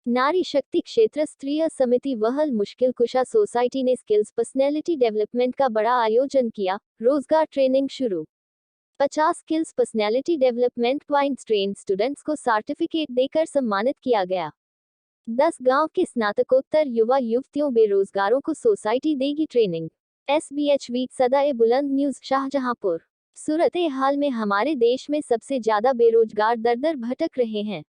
नारी शक्ति क्षेत्र स्तरीय समिति वहल मुश्किल कुशा सोसाइटी ने स्किल्स पर्सनैलिटी डेवलपमेंट का बड़ा आयोजन किया। रोजगार ट्रेनिंग शुरू। 50 skills personality development points train students को सर्टिफिकेट देकर सम्मानित किया गया। 10 गांव के स्नातकोत्तर युवा युवतियों बेरोजगारों को सोसाइटी देगी ट्रेनिंग। SBH वीक सदाए बुलंद न्यूज शाहजहांपुर। सूरत हाल में हमारे देश में सबसे ज्यादा बेरोजगार दर दर भटक रहे हैं।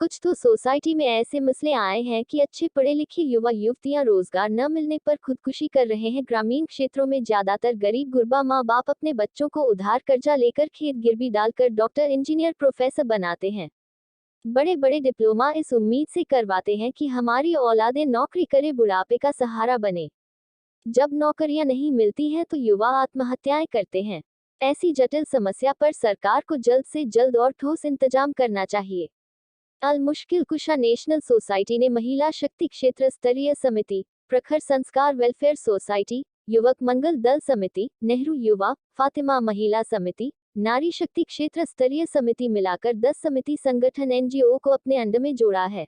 कुछ तो सोसाइटी में ऐसे मसले आए हैं कि अच्छे पढ़े लिखे युवा युवतियां रोजगार न मिलने पर खुदकुशी कर रहे हैं। ग्रामीण क्षेत्रों में ज्यादातर गरीब गुरबा माँ बाप अपने बच्चों को उधार कर्जा लेकर खेत गिरवी डालकर डॉक्टर इंजीनियर प्रोफेसर बनाते हैं। बड़े बड़े डिप्लोमा इस उम्मीद से करवाते हैं कि हमारी औलादें नौकरी करे, बुढ़ापे का सहारा बने। जब नौकरियां नहीं मिलती हैं तो युवा आत्महत्याएं करते हैं। ऐसी जटिल समस्या पर सरकार को जल्द से जल्द और ठोस इंतजाम करना चाहिए। अल मुश्किल कुशा नेशनल सोसाइटी ने महिला शक्ति क्षेत्र स्तरीय समिति, प्रखर संस्कार वेलफेयर सोसाइटी, युवक मंगल दल समिति, नेहरू युवा, फातिमा महिला समिति, नारी शक्ति क्षेत्र स्तरीय समिति मिलाकर 10 समिति संगठन NGO को अपने अंडर में जोड़ा है।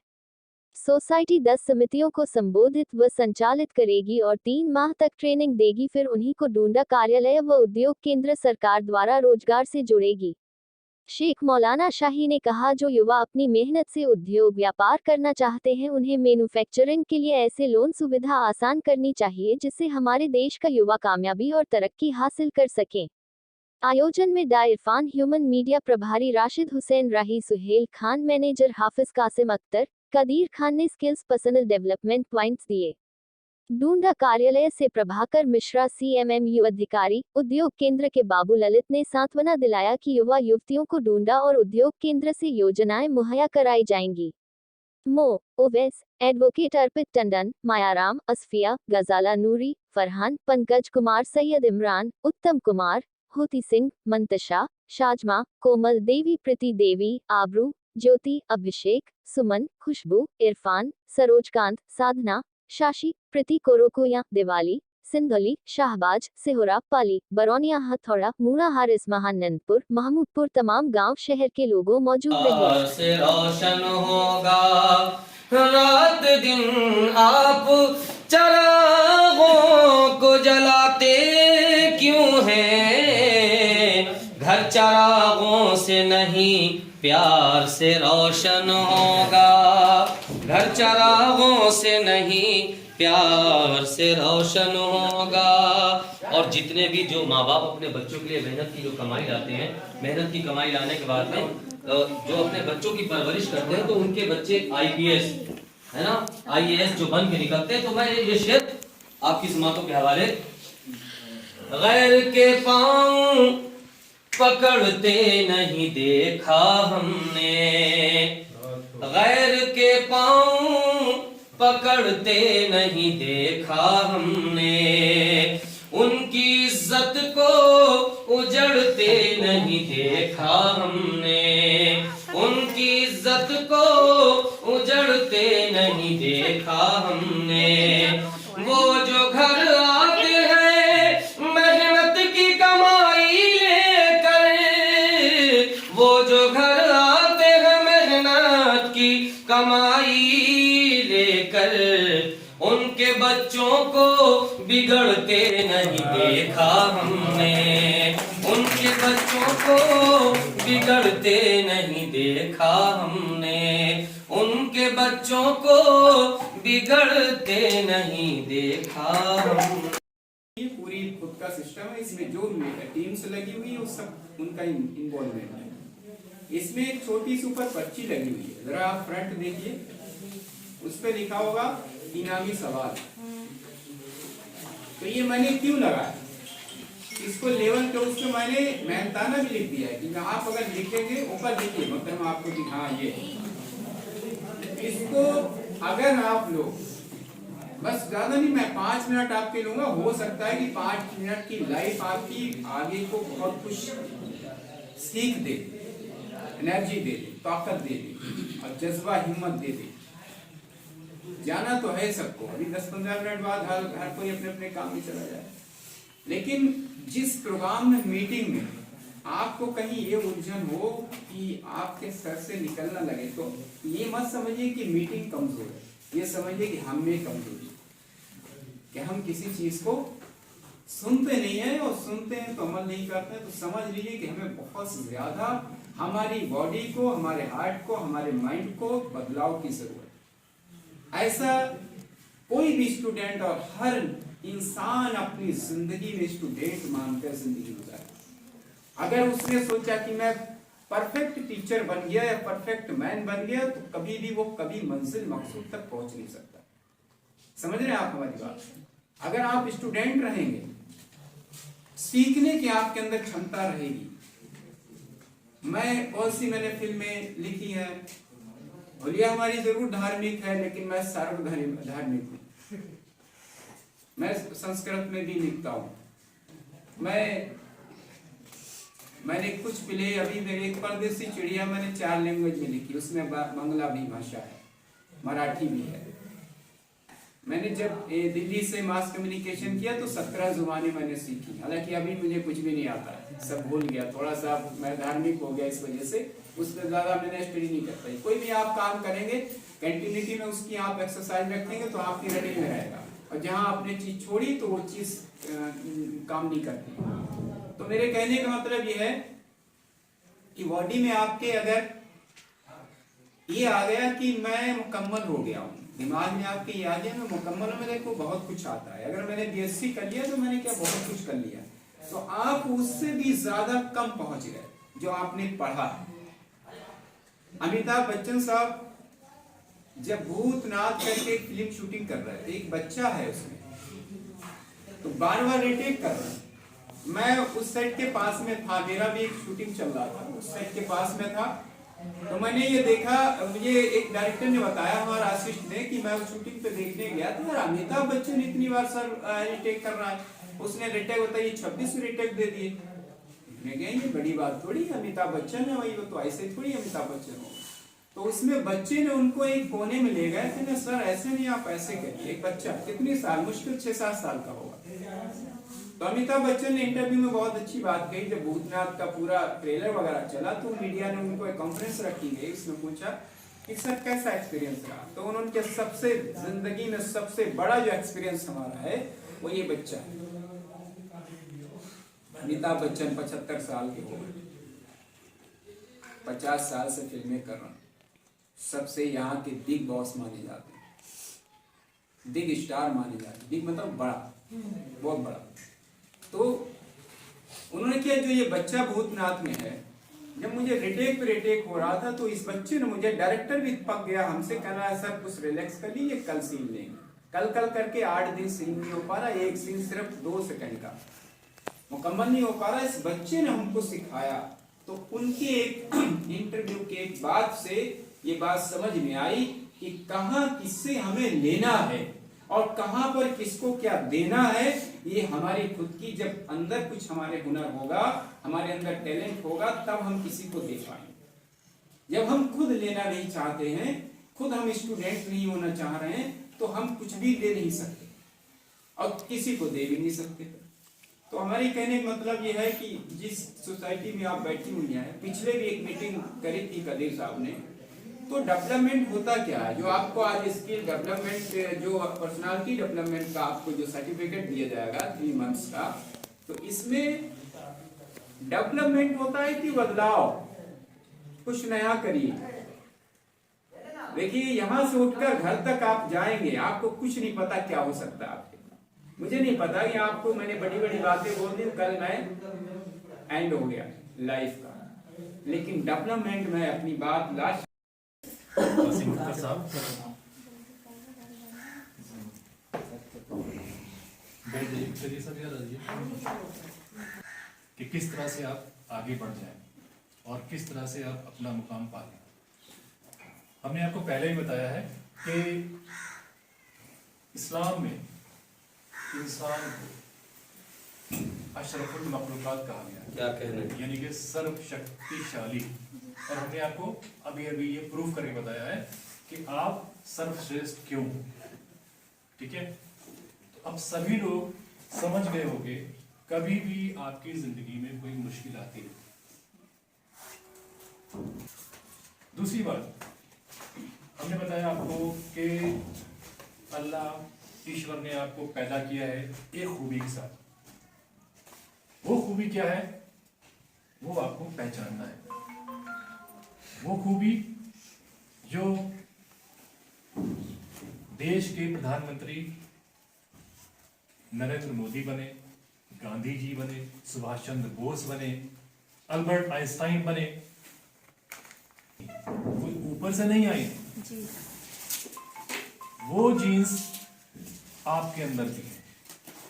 सोसाइटी 10 समितियों को संबोधित व संचालित करेगी और 3 माह तक ट्रेनिंग देगी, फिर उन्हीं को डूंडा कार्यालय व उद्योग केंद्र सरकार द्वारा रोजगार से जोड़ेगी। शेख मौलाना शाही ने कहा, जो युवा अपनी मेहनत से उद्योग व्यापार करना चाहते हैं उन्हें मैन्युफैक्चरिंग के लिए ऐसे लोन सुविधा आसान करनी चाहिए जिससे हमारे देश का युवा कामयाबी और तरक्की हासिल कर सके। आयोजन में डा इरफान ह्यूमन मीडिया प्रभारी राशिद हुसैन राही, सुहेल खान मैनेजर, हाफिज कासिम अख्तर, कदीर खान ने स्किल्स पर्सनल डेवलपमेंट पॉइंट्स दिए। डूंडा कार्यालय से प्रभाकर मिश्रा CMMU अधिकारी, उद्योग केंद्र के बाबू ललित ने सांत्वना दिलाया कि युवा युवतियों को डूंडा और उद्योग केंद्र से योजनाएं मुहैया कराई जाएंगी। मो ओवैस, एडवोकेट अर्पित टंडन, मायाराम, असफिया, गजाला नूरी, फरहान, पंकज कुमार, सैयद इमरान, उत्तम कुमार, होती सिंह, मंतशा, शाजमा, कोमल देवी, प्रीति देवी, आबरू, ज्योति, अभिषेक, सुमन, खुशबू, इरफान, सरोजकांत, साधना, शाशी, प्रीति, कोरोकोया, दिवाली, सिंधोली, शाहबाज, सिहोरा, पाली, बरौनिया, हथौड़ा, मूणा, हारिस, महानंदपुर, महमूदपुर, तमाम गांव शहर के लोगों मौजूद रहे। से रोशन होगा रात दिन, आप चरागों को जलाते क्यों हैं? घर चरागों से नहीं प्यार से रोशन होगा, घर चरागों से नहीं प्यार से रोशन होगा। और जितने भी जो माँ बाप अपने बच्चों के लिए मेहनत की जो कमाई लाते हैं, मेहनत की कमाई लाने के बाद में जो अपने बच्चों की परवरिश करते हैं तो उनके बच्चे IPS है ना, IAS जो बन के निकलते हैं। तो मैं ये शेर आपकी समातों के हवाले, गैर के पांव पकड़ते नहीं देखा हमने, गैर के पांव पकड़ते नहीं देखा हमने, उनकी इज्जत को उजड़ते नहीं देखा हमने, उनकी इज्जत को उजड़ते नहीं देखा हमने। वो जो घर आते हैं मेहनत की कमाई लेकर, वो जो घर आते हैं मेहनत की कमाई लेकर, उनके बच्चों को बिगड़ते नहीं देखा हमने, उनके बच्चों को बिगड़ते नहीं देखा हमने, उनके बच्चों को बिगड़ते नहीं देखा हमने। ये पूरी खुद का सिस्टम है, इसमें जो टीम्स लगी हुई है उस सब उनका इन्वॉल्वमेंट है। इसमें एक छोटी सी ऊपर पर्ची लगी हुई है, जरा आप फ्रंट देखिए, उस पे लिखा होगा इनामी सवाल। तो ये मैंने क्यों लगाया, इसको लेवल के उसको मैंने मेहनताना भी लिख दिया है कि आप अगर लिखेंगे ऊपर लिखिए, मतलब मैं आपको दिखा ये इसको अगर आप लोग बस ज्यादा नहीं, मैं 5 मिनट आपके लूंगा, हो सकता है कि 5 मिनट की लाइफ आपकी आगे को बहुत कुछ सीख दे, एनर्जी दे दे, ताकत दे दे और जज्बा हिम्मत दे दे। जाना तो है सबको, अभी 10-15 मिनट बाद हर कोई अपने अपने काम में चला जाए, लेकिन जिस प्रोग्राम में मीटिंग में आपको कहीं ये उलझन हो कि आपके सर से निकलना लगे, तो ये मत समझिए कि मीटिंग कमजोर है, ये समझिए कि हम में कमजोरी है, कि हम किसी चीज को सुनते नहीं है, और सुनते हैं तो अमल नहीं करते हैं। तो समझ लीजिए कि हमें बहुत ज्यादा हमारी बॉडी को, हमारे हार्ट को, हमारे माइंड को बदलाव की जरूरत है। ऐसा कोई भी स्टूडेंट और हर इंसान अपनी जिंदगी में स्टूडेंट मानकर जिंदगी गुजारे। अगर उसने सोचा कि मैं परफेक्ट टीचर बन गया या परफेक्ट मैन बन गया, तो कभी भी वो कभी मंजिल मकसूद तक पहुंच नहीं सकता। समझ रहे हैं आप हमारी बात? अगर आप स्टूडेंट रहेंगे, सीखने की आपके अंदर क्षमता रहेगी। मैं बहुत सी मैंने फिल्में लिखी हैं, और ये हमारी जरूर धार्मिक है, लेकिन मैं सर्वधार्मिक हूँ। मैं संस्कृत में भी लिखता हूँ। मैंने कुछ प्ले, अभी मेरे एक परदेसी चिड़िया मैंने 4 लैंग्वेज में लिखी, उसमें बांग्ला भी भाषा है, मराठी भी है। मैंने जब दिल्ली से मास कम्युनिकेशन किया तो 17 जुबानें मैंने सीखी। हालांकि अभी मुझे कुछ भी नहीं आता है, सब भूल गया, थोड़ा सा मैं धार्मिक हो गया, इस वजह से उसमें ज्यादा मैंने स्टडी नहीं कर पाई। कोई भी आप काम करेंगे, कंटिन्यूटी में उसकी आप एक्सरसाइज रखेंगे तो आपकी रनिंग में रहेगा, और जहां आपने चीज छोड़ी तो वो चीज काम नहीं करती। तो मेरे कहने का मतलब ये है कि बॉडी में आपके अगर ये आ गया कि मैं मुकम्मल हो गया हूँ, दिमाग में आपके ये आ गया मैं मुकम्मल हूँ, मेरे को बहुत कुछ आता है, अगर मैंने बीएससी कर लिया तो मैंने क्या बहुत कुछ कर लिया, तो आप उससे भी ज्यादा कम पहुंच गए जो आपने पढ़ा। अमिताभ बच्चन साहब जब भूतनाथ करके एक फिल्म शूटिंग कर रहे थे, एक बच्चा है उसमें, तो बार बार रिटेक कर रहा है। मैं उस सेट के पास में था, मेरा भी एक शूटिंग चल रहा था, उस सेट के पास में था, तो मैंने ये देखा, मुझे एक डायरेक्टर ने बताया, हमारा असिस्ट ने, कि मैं उस शूटिंग पे देखने गया तो यार अमिताभ बच्चन इतनी बार सर रिटेक कर रहा है, उसने रिटेक बताइए 26 रिटेक दे दिए। मैं कहा ये बड़ी बात थोड़ी, अमिताभ बच्चन है वही, वो तो ऐसे थोड़ी अमिताभ बच्चन हो। तो उसमें बच्चे ने उनको एक कोने में ले गए थे, सर ऐसे नहीं, आप ऐसे करिए। एक बच्चा कितने साल, मुश्किल 6-7 साल का होगा। तो अमिताभ बच्चन ने इंटरव्यू में बहुत अच्छी बात कही, जब भूतनाथ का पूरा ट्रेलर वगैरह चला तो मीडिया ने उनको एक कॉन्फ्रेंस रखी गई, उसमें पूछा कि सर कैसा एक्सपीरियंस रहा, तो उन्होंने सबसे जिंदगी में सबसे बड़ा जो एक्सपीरियंस हमारा है वो ये बच्चा है। अमिताभ बच्चन 75 साल के हो गए, 50 साल से फिल्में कर रहे हैं, सबसे यहाँ के बिग बॉस माने जाते हैं, बिग स्टार माने जाते हैं, बिग मतलब बड़ा, बहुत बड़ा। तो उन्होंने किया, जो ये बच्चा भूतनाथ में है, जब मुझे रिटेक पे रिटेक हो रहा था तो इस बच्चे ने मुझे, डायरेक्टर भी पक गया हमसे, कहना है सर कुछ रिलैक्स कर लीजिए, कल सीन लेंगे। कल करके 8 दिन सीन नहीं हो पा रहा, एक सीन सिर्फ 2 सेकंड का मुकम्मल नहीं हो पा रहा। इस बच्चे ने हमको सिखाया, तो उनके एक इंटरव्यू के एक बात से ये बात समझ में आई कि कहाँ किससे हमें लेना है और कहां पर किसको क्या देना है। ये हमारी खुद की, जब अंदर कुछ हमारे हुनर होगा, हमारे अंदर टैलेंट होगा, तब हम किसी को दे पाएंगे। जब हम खुद लेना नहीं चाहते हैं, खुद हम स्टूडेंट नहीं होना चाह रहे हैं, तो हम कुछ भी दे नहीं सकते और किसी को दे भी नहीं सकते। तो हमारी कहने का मतलब ये है कि जिस सोसाइटी में आप बैठी हुई हैं, पिछले भी एक मीटिंग करी थी कदीर साहब ने, तो डेवलपमेंट होता क्या है, जो आपको आज स्किल डेवलपमेंट, जो पर्सनालिटी डेवलपमेंट का आपको जो सर्टिफिकेट दिया जाएगा 3 मंथ्स का, तो इसमें डेवलपमेंट होता है कि बदलाव, कुछ नया करिए। देखिए यहां से उठकर घर तक आप जाएंगे, आपको कुछ नहीं पता क्या हो सकता है आपके। मुझे नहीं पता कि आपको, मैंने बड़ी बड़ी बातें बोल दी, कल मैं एंड हो गया लाइफ का, लेकिन डेवलपमेंट में अपनी बात लास्ट कि किस तरह से आप आगे बढ़ जाएं और किस तरह से आप अपना मुकाम पा लें। हमने आपको पहले ही बताया है कि इस्लाम में इंसान को अशरफुल मखलूकात कहा गया है, क्या कहना है, यानी कि सर्वशक्तिशाली। और हमने आपको अभी अभी ये प्रूफ करके बताया है कि आप सर्वश्रेष्ठ क्यों, ठीक है। तो अब सभी लोग समझ गए होंगे, कभी भी आपकी जिंदगी में कोई मुश्किल आती है दूसरी बात, हमने बताया आपको कि अल्लाह ईश्वर ने आपको पैदा किया है एक खूबी के साथ। वो खूबी क्या है? वो आपको पहचानना है। वो खूबी जो देश के प्रधानमंत्री नरेंद्र मोदी बने, गांधी जी बने, सुभाष चंद्र बोस बने, अल्बर्ट आइंस्टाइन बने, कोई ऊपर से नहीं आई। वो जीन्स आपके अंदर भी है,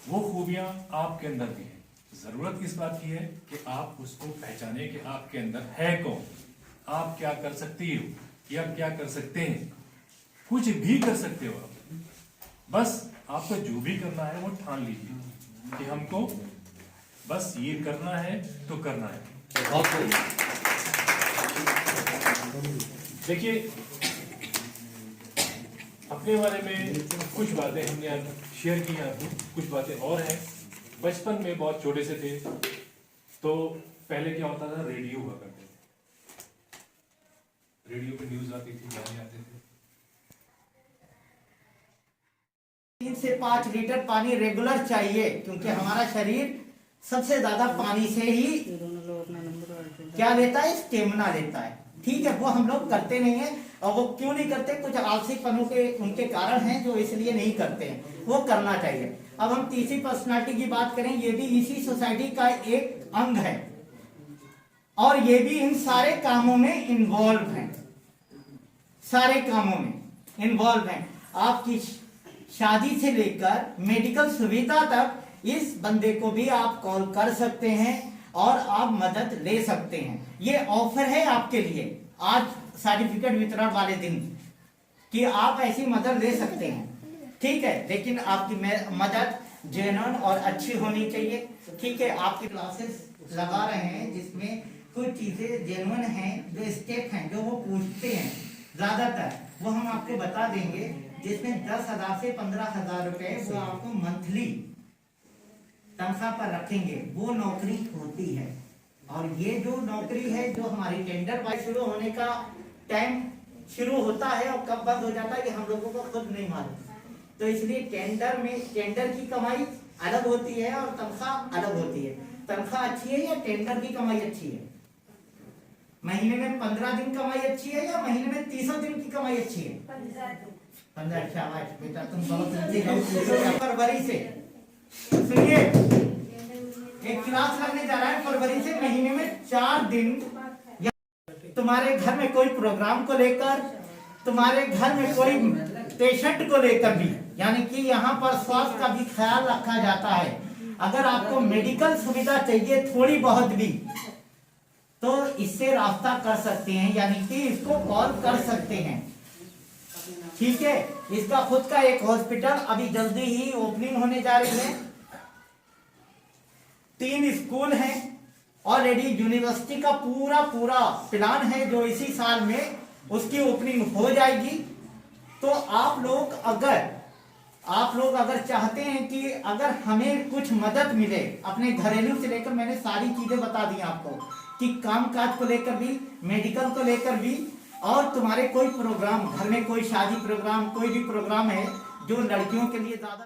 वो खूबियां आपके अंदर भी है। जरूरत इस बात की है कि आप उसको पहचाने कि आपके अंदर है कौन, आप क्या कर सकती हो या क्या कर सकते हैं। कुछ भी कर सकते हो आप, बस आपको जो भी करना है वो ठान लीजिए कि हमको बस ये करना है तो करना है। देखिए, अपने बारे में कुछ बातें हमने आज शेयर की आपको, कुछ बातें और हैं। बचपन में बहुत छोटे से थे तो पहले क्या होता था, रेडियो हुआ करते थे, रेडियो पे न्यूज आती थी, गाने आते थे। 3 से 5 लीटर पानी रेगुलर चाहिए, क्योंकि हमारा शरीर सबसे ज्यादा पानी से ही क्या लेता है, स्टेमिना लेता है। ठीक है, वो हम लोग करते नहीं है, और वो क्यों नहीं करते, कुछ आलसीपनों के उनके कारण हैं जो इसलिए नहीं करते हैं, वो करना चाहिए। अब हम तीसरी पर्सनालिटी की बात करें, ये भी इसी सोसाइटी का एक अंग है और ये भी इन सारे कामों में इन्वॉल्व है, सारे कामों में इन्वॉल्व है। आपकी शादी से लेकर मेडिकल सुविधा तक इस बंदे को भी आप कॉल कर सकते हैं और आप मदद ले सकते हैं। ये ऑफर है आपके लिए आज सर्टिफिकेट वितरण वाले दिन कि आप ऐसी मदद ले सकते हैं। ठीक है, लेकिन आपकी मदद जेन्युइन और अच्छी होनी चाहिए। ठीक है, आपकी क्लासेस लगा रहे हैं जिसमें कुछ चीजें जेन्युइन हैं, जो स्टेप हैं जो वो पूछते हैं ज्यादातर, वो हम आपको बता देंगे, जिसमें 10,000 से 15,000 रुपए वो आपको मंथली तनख्वाह पर रखेंगे, वो नौकरी होती है। और ये जो नौकरी है, जो हमारी टेंडर वाइज शुरू होने का टाइम शुरू होता है और कब बंद हो जाता है, ये हम लोगों को खुद नहीं मालूम। तो इसलिए टेंडर की कमाई अलग होती है और तनख्वाह अलग होती है। तनख्वाह अच्छी है या टेंडर की कमाई अच्छी है? महीने में 15 दिन कमाई अच्छी है या महीने में 30 दिन की कमाई अच्छी है? 15। शाबाश बेटा, तुम बहुत फरवरी से सुनिए, एक क्लास लगने जा रहा है फरवरी से, महीने में 4 दिन। तुम्हारे घर में कोई प्रोग्राम को लेकर, तुम्हारे घर में कोई पेशेंट को लेकर भी, यानी कि यहाँ पर स्वास्थ्य का भी ख्याल रखा जाता है। अगर आपको मेडिकल सुविधा चाहिए थोड़ी बहुत भी, तो इससे रास्ता कर सकते हैं, यानी कि इसको कॉल कर सकते हैं। ठीक है, इसका खुद का एक हॉस्पिटल अभी जल्दी ही ओपनिंग होने जा रही है। 3 स्कूल हैं ऑलरेडी, यूनिवर्सिटी का पूरा प्लान है जो इसी साल में उसकी ओपनिंग हो जाएगी। तो आप लोग अगर चाहते हैं कि अगर हमें कुछ मदद मिले अपने घरेलू से लेकर, मैंने सारी चीजें बता दी आपको कि कामकाज को लेकर भी, मेडिकल को लेकर भी, और तुम्हारे कोई प्रोग्राम, घर में कोई शादी प्रोग्राम, कोई भी प्रोग्राम है जो लड़कियों के लिए ज्यादा,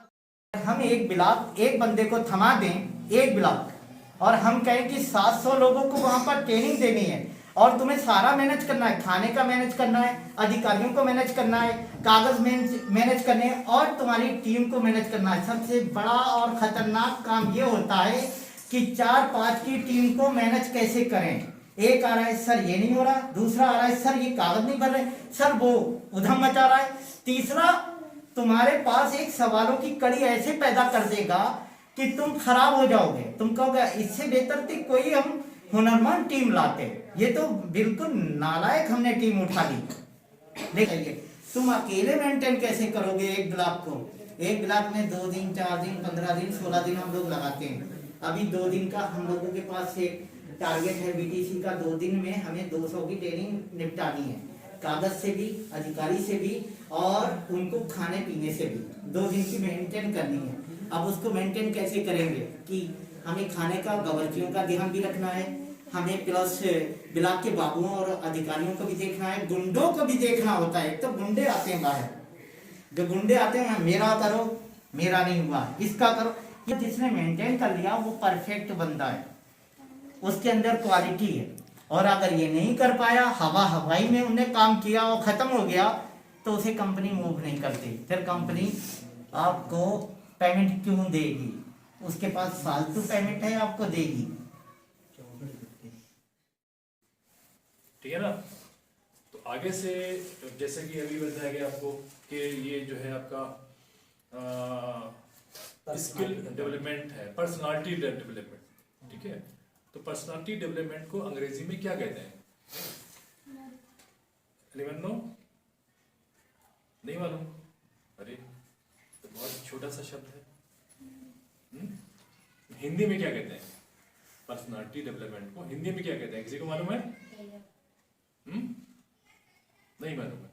हम एक बंदे को थमा दें, एक ब्लॉक, और हम कहें कि 700 लोगों को वहां पर ट्रेनिंग देनी है और तुम्हें सारा मैनेज करना है, खाने का मैनेज करना है, अधिकारियों को मैनेज करना है, कागज मैनेज करने हैं और तुम्हारी टीम को मैनेज करना है। सबसे बड़ा और खतरनाक काम ये होता है कि 4-5 की टीम को मैनेज कैसे करें। एक आ रहा है सर ये नहीं हो रहा, दूसरा आ रहा है सर ये कागज नहीं भर रहे, सर वो उधम मचा रहा है, तीसरा तुम्हारे पास एक सवालों की कड़ी ऐसे पैदा कर देगा कि तुम खराब हो जाओगे। तुम कहोगे इससे बेहतर थी कोई हम हुनरमंद टीम लाते, ये तो बिल्कुल नालायक हमने टीम उठा ली। देखिए तुम अकेले मेंटेन कैसे करोगे एक ब्लॉक को? एक ब्लॉक में 2 दिन, 4 दिन, 15 दिन, 16 दिन हम लोग लगाते हैं। अभी 2 दिन का हम लोगों के पास एक टारगेट है बीटीसी का, 2 दिन में हमें 200 की ट्रेनिंग निपटानी है, कागज से भी, अधिकारी से भी और उनको खाने पीने से भी 2 दिन की मेंटेन करनी है। अब उसको मेंटेन कैसे करेंगे कि हमें खाने का, बावर्चियों का ध्यान भी रखना है, हमें प्लस ब्लॉक के बाबुओं और अधिकारियों को भी देखना है, गुंडों को भी देखना होता है। तो गुंडे आते हैं बाहर, जो गुंडे आते हैं मेरा करो, मेरा नहीं हुआ इसका करो। ये जिसने मेंटेन कर लिया वो परफेक्ट बंदा है, उसके अंदर क्वालिटी है। और अगर ये नहीं कर पाया, हवाई में उन्हें काम किया और खत्म हो गया, तो उसे कंपनी मूव नहीं करती। फिर कंपनी आपको पेमेंट क्यों देगी? उसके पास फालतू पेमेंट है, आपको देगी। ठीक है ना। तो आगे से जैसे कि अभी बताया गया आपको कि ये जो है आपका स्किल डेवलपमेंट है, पर्सनालिटी डेवलपमेंट। ठीक है, तो पर्सनालिटी डेवलपमेंट को अंग्रेजी में क्या कहते हैं? Anyone no? नहीं मालूम? अरे तो बहुत छोटा सा शब्द है। हिंदी में क्या कहते हैं पर्सनालिटी डेवलपमेंट को? हिंदी में क्या कहते हैं, किसी को मालूम है? नहीं मालूम है।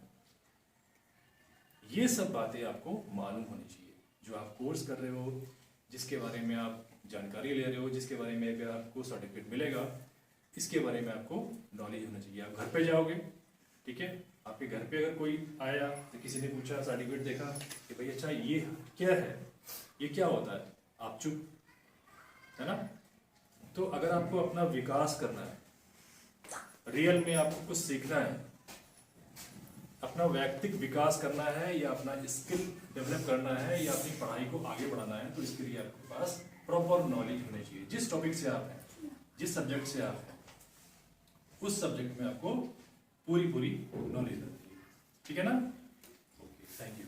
ये सब बातें आपको मालूम होनी चाहिए। जो आप कोर्स कर रहे हो, जिसके बारे में आप जानकारी ले रहे हो, जिसके बारे में अगर आपको सर्टिफिकेट मिलेगा, इसके बारे में आपको नॉलेज होना चाहिए। आप घर पे जाओगे, ठीक है, आपके घर पे अगर कोई आया तो किसी ने पूछा, सर्टिफिकेट देखा कि भाई अच्छा ये क्या है, ये क्या होता है, आप चुप, है ना। तो अगर आपको अपना विकास करना है, रियल में आपको कुछ सीखना है, अपना वैयक्तिक विकास करना है, या अपना स्किल डेवलप करना है, या अपनी पढ़ाई को आगे बढ़ाना है, तो इसके लिए आपके पास प्रॉपर नॉलेज होनी चाहिए। जिस टॉपिक से आप हैं, जिस सब्जेक्ट से आप हैं, उस सब्जेक्ट में आपको पूरी नॉलेज होनी चाहिए। ठीक है ना? Okay, thank you.